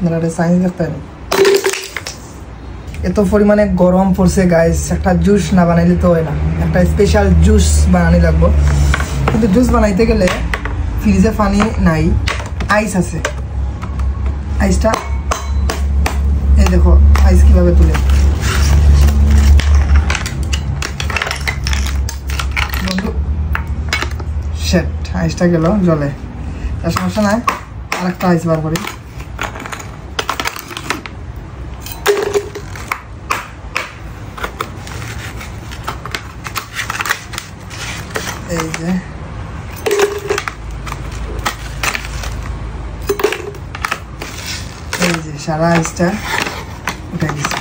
আপনারা সাইন্স দেখতেন এত পরিমাণে গরম পড়ছে গাইস, একটা জুস না বানাইলে তো হয় না, একটা স্পেশাল জুস বানানি লাগবো। কিন্তু জুস বানাইতে গেলে ফ্রিজে পানি নাই, আইস আছে। আইসটা এই দেখো, আইস কিভাবে তুলে বন্ধু, শেট আইসটা গেল জলে, তার সমস্যা নাই, আর একটা আইস বার করি। এই যে সারা আইসটা উঠে গেছে।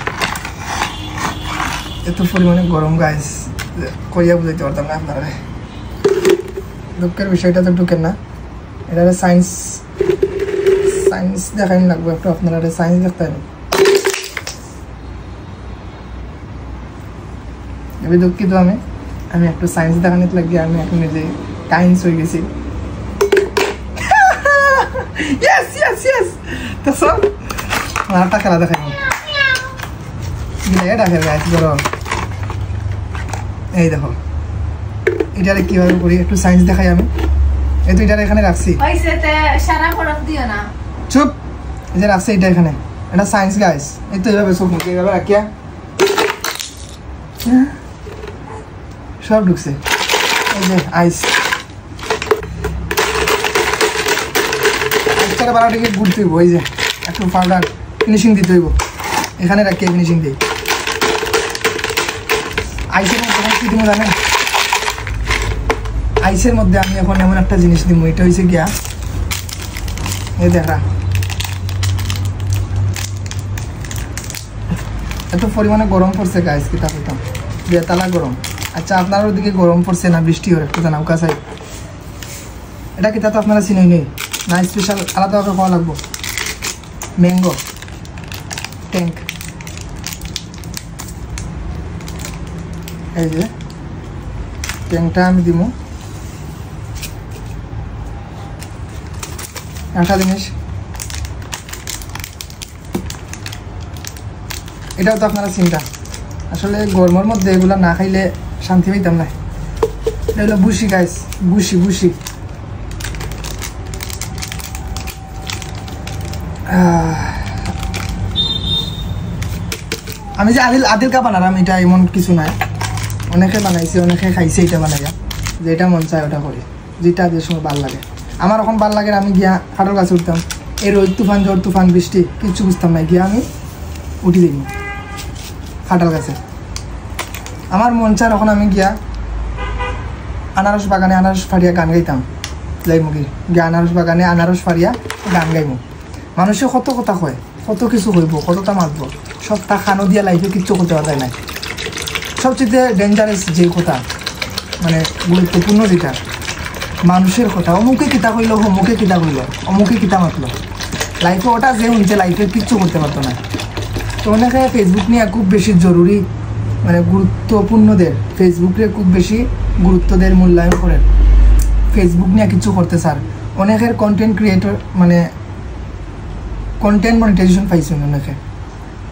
এত পরিমাণে গরম গাইস, কইয়া বুঝাইতে পারতাম না আপনারা। দুঃখের বিষয়টা তো ঢুকেন না, এটা সায়েন্স সায়েন্স দেখাই লাগবে একটু, আপনারা সায়েন্স দেখতে আমি দুঃখিত। আমি একটু সায়েন্স দেখানিতে লাগিয়ে আমি এখন নিজে টাইমস হয়ে গেছি। ইয়েস ইয়েস ইয়েস, তো সব আরেকটা খেলা দেখাই এটা খেলা গাইস গরম। এই দেখো এটারে কিভাবে করি, একটু সায়েন্স দেখাই আমি। এই তো এটারে এখানে রাখছি, চুপ, এই যে রাখছি এটা এখানে, এটা সায়েন্স গাইস। এই তো এইভাবে চোখ মুখে এইভাবে রাখিয়া সব ঢুকছে। এই যে আইস, আইসটাকে বারোটাকে গুড়তে হইব, এই যে একটু পাউডার ফিনিশিং দিতে হইব, এখানে রাখিয়ে ফিনিশিং দিই। আইসের মধ্যে কি তুমি জানেন, আইসের মধ্যে আমি এখন এমন একটা জিনিস দিব, এটা হয়েছে গিয়া এই দেখা, এত পরিমাণে গরম পড়ছে গাইস, কিতা কইতাম বেতালা গরম। আচ্ছা আপনার ওদিকে গরম পড়ছে না বৃষ্টি ওর একটু জানাও কাছাই, এটা কিতা তো আপনারা চিনই নেই না, স্পেশাল আলাদাভাবে খাওয়া লাগবো। ম্যাঙ্গো ট্যাঙ্ক, এই যে ট্যাঙ্কটা আমি দিব। একটা জিনিস, এটাও তো আপনারা চিন্তা, আসলে গরমের মধ্যে এগুলা না খাইলে শান্তি পাইতাম না। এটা হলো বুসি গাইস, বুসি বুসি। আমি যে আদিল কা বানালাম এটা এমন কিছু নাই, অনেকে বানাইছে, অনেকে খাইছে এটা বানাইয়া, যেটা মন চায় ওটা করি, যেটা যে সময় ভাল লাগে। আমার এখন ভাল লাগে আমি গিয়া খাটোর কাছে উঠতাম, এই রোদ তুফান ঝড় তুফান বৃষ্টি কিচ্ছু বুঝতাম না, গিয়া আমি উঠি দিই খাটার কাছে। আমার মন চায় এখন আমি গিয়া আনারস বাগানে আনারস ফাড়িয়া গান গাইতাম, যাইমু গিয়া আনারস বাগানে আনারস ফাড়িয়া গান গাইমু। মানুষে কত কথা কয়, কত কিছু কইব, কতটা মাতব, সবটা খানো দিয়া লাইফে কিচ্ছু করতে পারা যায় না। সবচেয়ে ডেঞ্জারাস যে কথা, মানে গুরুত্বপূর্ণ যেটা মানুষের কথা, অমুকে কিতা কইল, অমুকে কিতা কইল, অমুকে কিতা মাতল, লাইফে ওটা যে উনছে লাইফে কিচ্ছু করতে পারতো না। তো অনেকে ফেসবুক নিয়ে খুব বেশি জরুরি, মানে গুরুত্বপূর্ণদের ফেসবুকে খুব বেশি গুরুত্বদের মূল্যায়ন করেন, ফেসবুক নিয়ে কিছু করতে স্যার। অনেকের কন্টেন্ট ক্রিয়েটর মানে কন্টেন্ট মনিটাইজেশন পাইছেন,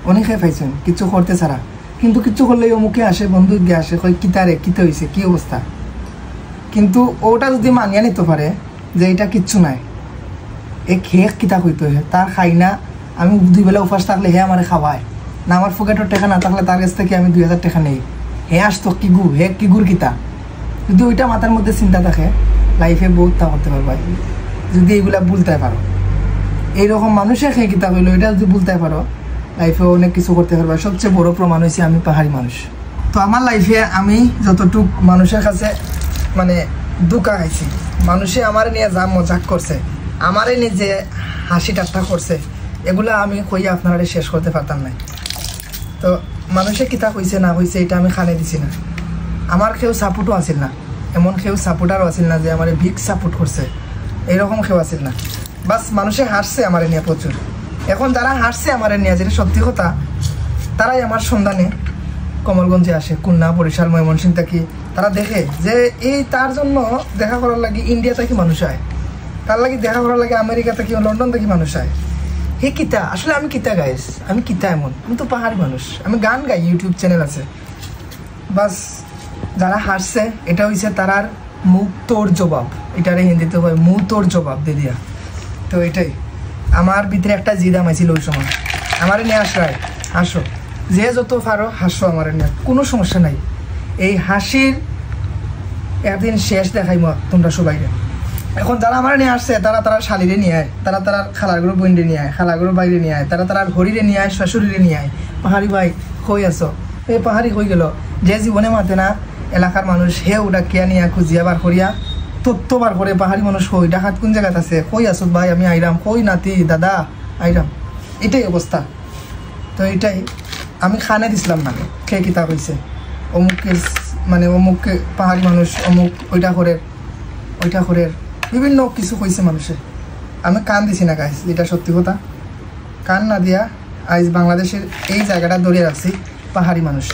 অনেকে পাইছেন কিছু করতে ছাড়া, কিন্তু কিছু করলেই অমুকে আসে, বন্ধু গিয়ে আসে, কই কিতারে কিতা হয়েছে, কী অবস্থা। কিন্তু ওটা যদি মানিয়ে নিতে পারে যে এটা কিচ্ছু নাই, এ খেয়ে কিতা হইতে হয়, তার খাই না, আমি 2 বেলা উপাস থাকলে হে আমার খাওয়ায় না, আমার পকেটের টাকা না থাকলে তার কাছ থেকে আমি 2000 টাকা নেই, হে আসতো কি গুড়, হে কি গুড় কিতা। যদি ওইটা মাথার মধ্যে চিন্তা থাকে লাইফে বহুত তা করতে পারবা, যদি এইগুলা বলতে পারো। এইরকম মানুষে খেয়ে কিতা হইলো, এটা যদি বলতে পারো লাইফে অনেক কিছু করতে পারবা। সবচেয়ে বড় প্রমাণ হয়েছে আমি পাহাড়ি মানুষ। তো আমার লাইফে আমি যতটুক মানুষের কাছে মানে দুঃখা খাইছি, মানুষে আমার নিয়ে যা মজাক করছে, আমারে নিজে হাসি ঠাট্টা করছে, এগুলা আমি কইয়া আপনারা শেষ করতে পারতাম না। তো মানুষে কিতা হয়েছে না হয়েছে এটা আমি খানে দিছি না, আমার কেউ সাপোর্টও আসিল না, এমন কেউ সাপোর্টারও আসিল না যে আমার বিগ সাপোর্ট করছে, এইরকম কেউ আসিল না। বাস মানুষে হাসছে আমার নিয়ে প্রচুর। এখন যারা হাসছে আমার নিয়ে, যেটা সত্যি কথা, তারাই আমার সন্ধানে কমলগঞ্জে আসে, খুলনা বরিশাল ময়মনসিংহ থেকে। তারা দেখে যে এই তার জন্য দেখা করার লাগে ইন্ডিয়া থেকে মানুষ আয়, তার লাগে দেখা করার লাগে আমেরিকা থেকে লন্ডন থেকে মানুষ আয়। হে কিতা আসলে আমি কিতা গাইস, আমি কিতা এমন, আমি তো পাহাড়ি মানুষ, আমি গান গাই, ইউটিউব চ্যানেল আছে বাস। যারা হাসছে এটা হইছে তারার মুখ তোর জবাব, এটারে হিন্দিতে হয় মুখ তোর জবাব দে দিয়া। তো এটাই আমার ভিতরে একটা জিদ আমাইছিল ওই সময়, আমারে নিয়ে আসায় হাসো, যে যত পারো হাসো আমারে নিয়ে, কোনো সমস্যা নাই। এই হাসির একদিন শেষ দেখাইম তোমরা সবাইকে। এখন যারা আমার নিয়ে আসছে তারা শালিরে নিয়ে আয়, তারা খালাগুলো বইন্ডে নিয়ে আয়, খালাগুলো বাইরে নিয়ে আয়, তারা হরিরে নিয়ে আয়, শাশুড়িরে নিয়ে আয়। পাহাড়ি ভাই হই আছো, এই পাহাড়ি হয়ে গেল যে জীবনে মাতে না এলাকার মানুষ, হে ওটা কে নিয়ে খুঁজিয়া বার করিয়া তথ্য বার করে পাহাড়ি মানুষ হই ডাকাত কোন জায়গাত আছে, কই আছো ভাই, আমি আইরাম, কই নাতি দাদা আইরাম, এটাই অবস্থা। তো এটাই আমি খানে দিছিলাম না, খে কিতাব হয়েছে অমুকের মানে অমুক পাহাড়ি মানুষ অমুক ওইটা করে বিভিন্ন কিছু কইছে মানুষে, আমি কান দিছি না গাইস, যেটা সত্যি কথা, কান না দিয়া আজ বাংলাদেশের এই জায়গাটা ধরে রাখছি পাহাড়ি মানুষ।